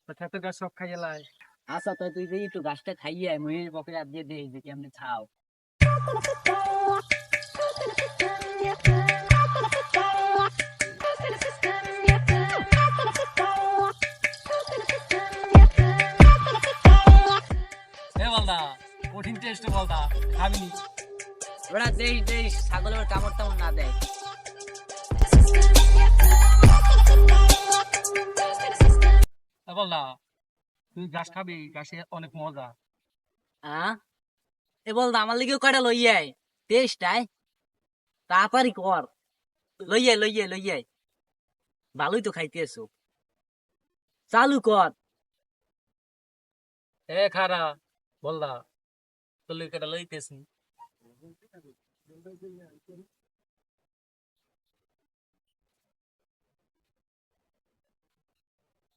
তো গাছ সব খাইয়ে লাই। আচ্ছা তো তুই যে একটু গাছটা খাইয়ে আয় মহির পকেটে হাত দিয়ে দে যে কেমনে খাও। এ বলদা, কঠিন টেস্ট বলদা, খাবি? ওরা দেশ দেশ ছাগলের কামড় টামড় না দেয়। এ বলদা, তুই ঘাস খাবি? ঘাসে অনেক মজা। হ্যাঁ এ বল আমার লিগেও কয়টা লই আয় টেস্ট আয় তাড়াতাড়ি কর। লই আয় ভালোই তো খাইতে এসো, চালু কর। এ খারা বলদা, তোর লিগে লইতেছি।